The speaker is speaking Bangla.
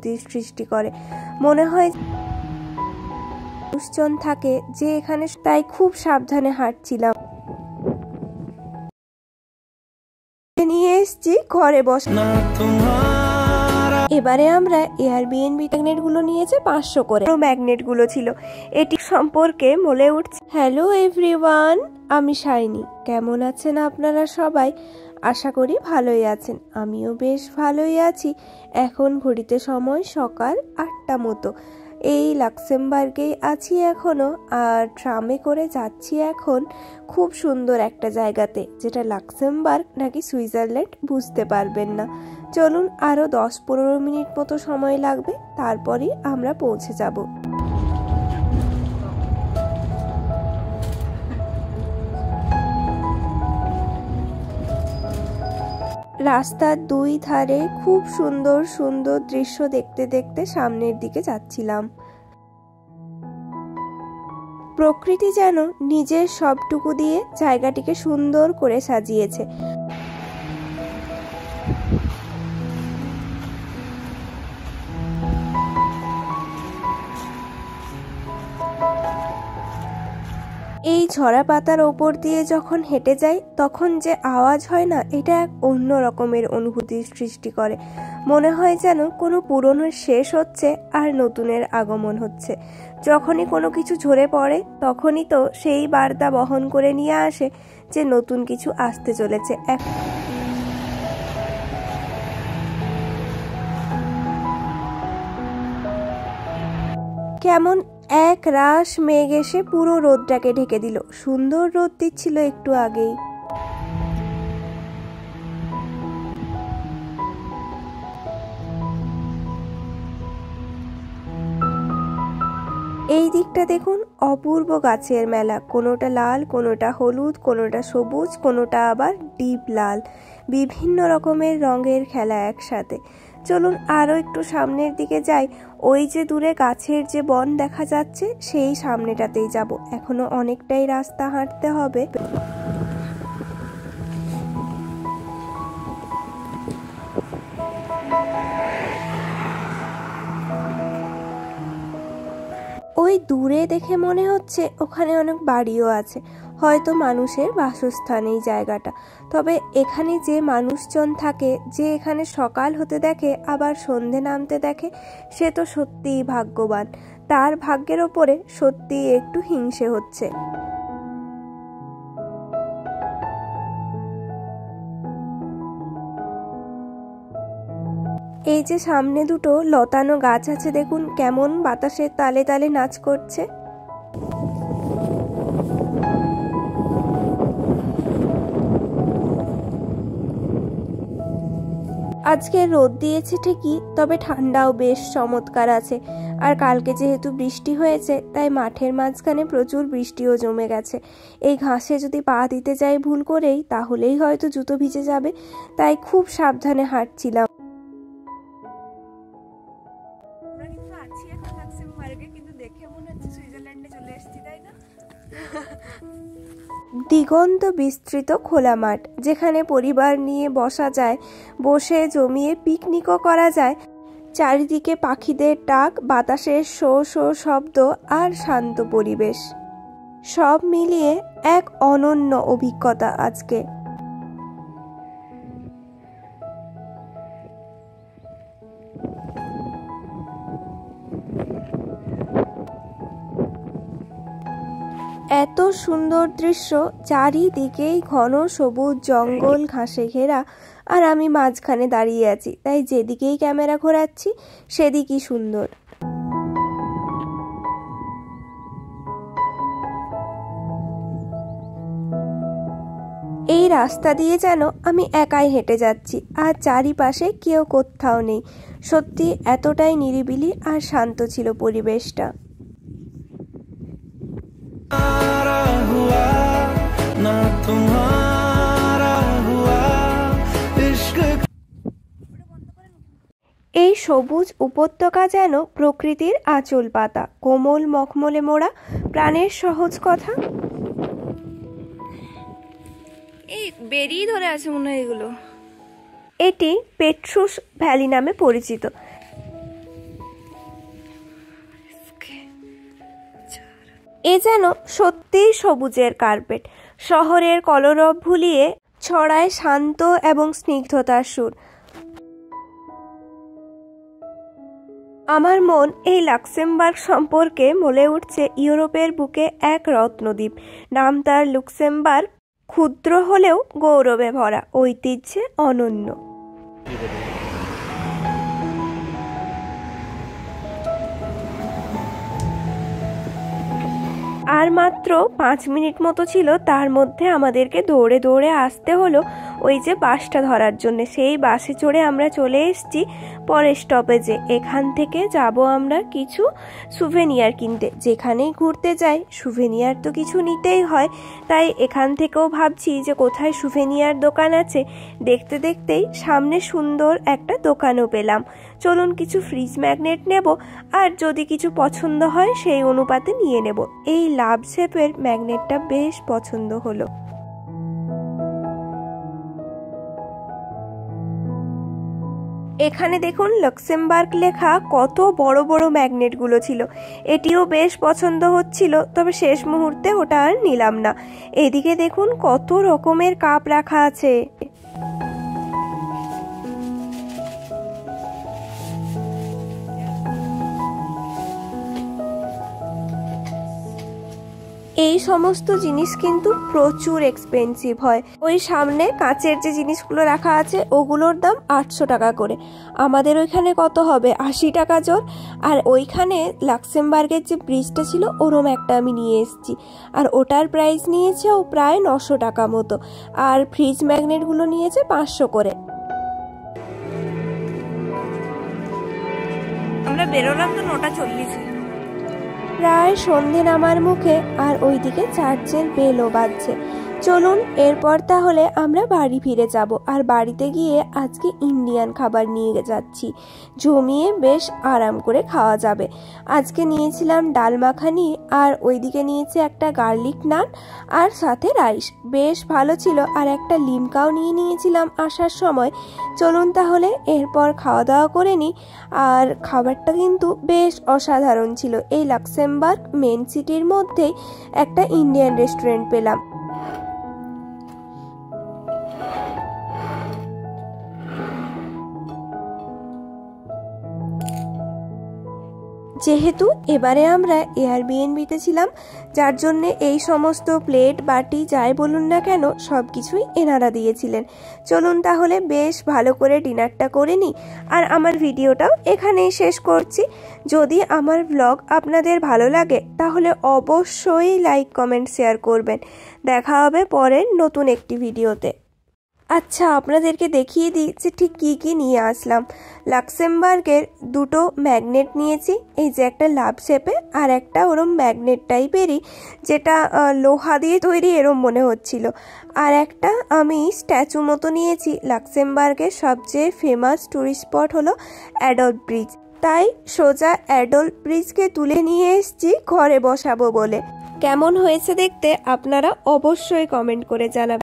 অনুভূতির সৃষ্টি করে। মনে হয় মানুষজন থাকে যে এখানে, তাই খুব সাবধানে হাঁটছিলাম। নিয়ে এসছি ঘরে বসে। এবারে আমরা এয়ারবিএনবি ম্যাগনেট গুলো নিয়েছে 500 করে। ম্যাগনেট গুলো ছিল এটি সম্পর্কে বলে উঠছে। হ্যালো এভরিওয়ান, আমি শাইনি। কেমন আছেন আপনারা সবাই? আশা করি ভালোই আছেন। আমিও বেশ ভালোই আছি। এখন ঘড়িতে সময় সকাল 8টা মতো। এই লাক্সেমবার্গেই আছি এখনো, আর ট্রামে করে যাচ্ছি এখন খুব সুন্দর একটা জায়গাতে, যেটা লাক্সেমবার্গ নাকি সুইজারল্যান্ড বুঝতে পারবেন না। চলুন, আরও 10-15 মিনিট মতো সময় লাগবে, তারপরই আমরা পৌঁছে যাব। রাস্তার দুই ধারে খুব সুন্দর সুন্দর দৃশ্য দেখতে দেখতে সামনের দিকে যাচ্ছিলাম। প্রকৃতি যেন নিজের সবটুকু দিয়ে জায়গাটিকে সুন্দর করে সাজিয়েছে। এই ঝরা পাতার ওপর দিয়ে যখন হেঁটে যাই, তখন যে আওয়াজ হয় না, এটা এক অন্য রকমের অনুভূতির সৃষ্টি করে। মনে হয় যেন কোনো পুরনোর শেষ হচ্ছে আর নতুনের আগমন হচ্ছে। যখনই কোনো কিছু ঝরে পড়ে, তখনই তো সেই বার্তা বহন করে নিয়ে আসে যে নতুন কিছু আসতে চলেছে। কেমন এক রাশ মেঘ এসে পুরো রোদটাকে ঢেকে দিল। সুন্দর রোদ দিচ্ছিল একটু আগেই। এই দিকটা দেখুন, অপূর্ব গাছের মেলা। কোনোটা লাল, কোনোটা হলুদ, কোনোটা সবুজ, কোনোটা আবার ডিপ লাল। বিভিন্ন রকমের রঙের খেলা একসাথে। চলুন আরও একটু সামনের দিকে যাই। ওই যে দূরে গাছের যে বন দেখা যাচ্ছে, সেই সামনেটাতেই যাব। এখনো অনেকটাই রাস্তা হাঁটতে হবে। ওই দূরে দেখে মনে হচ্ছে ওখানে অনেক বাড়িও আছে, হয়তো মানুষের বাসস্থান এই জায়গাটা। তবে এখানে যে মানুষজন থাকে, যে এখানে সকাল হতে দেখে আবার সন্ধে নামতে দেখে, সে তো সত্যিই ভাগ্যবান। তার ভাগ্যের ওপরে সত্যিই একটু হিংসে হচ্ছে। এই যে সামনে দুটো লতানো গাছ আছে, দেখুন কেমন বাতাসের তালে তালে নাচ করছে। আজকে রোদ দিয়েছে ঠিকই, তবে ঠান্ডাও বেশ চমৎকার আছে। আর কালকে যেহেতু বৃষ্টি হয়েছে, তাই মাঠের মাঝখানে প্রচুর বৃষ্টিও জমে গেছে। এই ঘাসে যদি পা দিতে যাই ভুল করেই, তাহলেই হয়তো জুতো ভিজে যাবে। তাই খুব সাবধানে হাঁটছিলাম। দিগন্ত বিস্তৃত খোলা মাঠ, যেখানে পরিবার নিয়ে বসা যায়, বসে জমিয়ে পিকনিকও করা যায়। চারিদিকে পাখিদের ডাক, বাতাসের শো শো শব্দ আর শান্ত পরিবেশ, সব মিলিয়ে এক অনন্য অভিজ্ঞতা আজকে। এত সুন্দর দৃশ্য, চারিদিকেই ঘন সবুজ জঙ্গল, ঘাসে ঘেরা, আর আমি মাঝখানে দাঁড়িয়ে আছি। তাই যেদিকেই ক্যামেরা ঘোরাচ্ছি সেদিকই সুন্দর। এই রাস্তা দিয়ে যেন আমি একাই হেঁটে যাচ্ছি, আর চারিপাশে কেউ কোথাও নেই। সত্যি এতটাই নিরিবিলি আর শান্ত ছিল পরিবেশটা। এই সবুজ উপত্যকা যেন প্রকৃতির আঁচল পাতা, কোমল মখমলে মোড়া, প্রাণের সহজ কথা। এই বেরিয়ে ধরে আছে মনে হয় এগুলো। এটি পেট্রুস ভ্যালি নামে পরিচিত। এ যেন সত্যিই সবুজের কার্পেট। শহরের কলরব ভুলিয়ে ছড়ায় শান্ত এবং স্নিগ্ধতার সুর। আমার মন এই লাক্সেমবার্গ সম্পর্কে বলে উঠছে ইউরোপের বুকে এক রত্নদ্বীপ। নাম তার লুক্সেমবার্গ। ক্ষুদ্র হলেও গৌরবে ভরা, ঐতিহ্যে অনন্য। আর মাত্র 5 মিনিট মতো ছিল, তার মধ্যে আমাদেরকে দৌড়ে দৌড়ে আসতে হলো ওই যে বাসটা ধরার জন্য। সেই বাসে চড়ে আমরা চলে এসেছি পরের স্টপেজে। এখান থেকে যাব আমরা কিছু সুভেনিয়ার কিনতে। যেখানেই ঘুরতে যাই সুভেনিয়ার তো কিছু নিতেই হয়, তাই এখান থেকেও ভাবছি যে কোথায় সুভেনিয়ার দোকান আছে। দেখতে দেখতেই সামনে সুন্দর একটা দোকানও পেলাম। চলুন কিছু ফ্রিজ ম্যাগনেট নেব, আর যদি কিছু পছন্দ হয় সেই অনুপাতে নিয়ে নেব। এই লাভ শেপের ম্যাগনেটটা বেশ পছন্দ হলো। এখানে দেখুন লাক্সেমবার্গ লেখা কত বড় বড় ম্যাগনেটগুলো ছিল। এটিও বেশ পছন্দ হচ্ছিল, তবে শেষ মুহূর্তে ওটা আর নিলাম না। এদিকে দেখুন কত রকমের কাপ রাখা আছে। এই সমস্ত জিনিস কিন্তু প্রচুর এক্সপেন্সিভ হয়। ওই সামনে কাঁচের যে জিনিসগুলো রাখা আছে ওগুলোর দাম 800 টাকা করে। আমাদের ওইখানে কত হবে, 80 টাকা জোর। আর ওইখানে লাক্সেমবার্গের যে ব্রিজটা ছিল ওরম একটা আমি নিয়ে এসেছি, আর ওটার প্রাইস নিয়েছে ও প্রায় 900 টাকা মতো। আর ফ্রিজ ম্যাগনেটগুলো নিয়েছে 500 করে। আমরা বেরোলাম তো 9:40। প্রায় সন্ধে নামার মুখে, আর ওইদিকে চার্চের বেলও বাজছে। চলুন এরপর তাহলে আমরা বাড়ি ফিরে যাব। আর বাড়িতে গিয়ে আজকে ইন্ডিয়ান খাবার নিয়ে যাচ্ছি, জমিয়ে বেশ আরাম করে খাওয়া যাবে। আজকে নিয়েছিলাম ডাল মাখানি, আর ওইদিকে নিয়েছি একটা গার্লিক নান, আর সাথে রাইস। বেশ ভালো ছিল। আর একটা লিমকাও নিয়ে নিয়েছিলাম আসার সময়। চলুন তাহলে এরপর খাওয়া দাওয়া করে নিই। আর খাবারটা কিন্তু বেশ অসাধারণ ছিল। এই লাক্সেমবার্গ মেন সিটির মধ্যেই একটা ইন্ডিয়ান রেস্টুরেন্ট পেলাম। যেহেতু এবারে আমরা এয়ারবিএনবিতে ছিলাম, যার জন্য এই সমস্ত প্লেট বাটি যাই বলুন না কেন সব কিছুই এনারা দিয়েছিলেন। চলুন তাহলে বেশ ভালো করে ডিনারটা করে নিই। আর আমার ভিডিওটাও এখানেই শেষ করছি। যদি আমার ব্লগ আপনাদের ভালো লাগে তাহলে অবশ্যই লাইক কমেন্ট শেয়ার করবেন। দেখা হবে পরের নতুন একটি ভিডিওতে। আচ্ছা, আপনাদেরকে দেখিয়ে দিই যে ঠিক কী কী নিয়ে আসলাম। লাক্সেমবার্গের দুটো ম্যাগনেট নিয়েছি, এই যে একটা লাভ শেপে, আর একটা ওরম ম্যাগনেট টাইপেরই, যেটা লোহা দিয়ে তৈরি এরম মনে হচ্ছিল। আর একটা আমি স্ট্যাচু মতো নিয়েছি। লাক্সেমবার্গের সবচেয়ে ফেমাস টুরিস্ট স্পট হলো অ্যাডল্ফ ব্রিজ, তাই সোজা অ্যাডল্ফ ব্রিজকে তুলে নিয়ে এসেছি ঘরে বসাবো বলে। কেমন হয়েছে দেখতে আপনারা অবশ্যই কমেন্ট করে জানাবেন।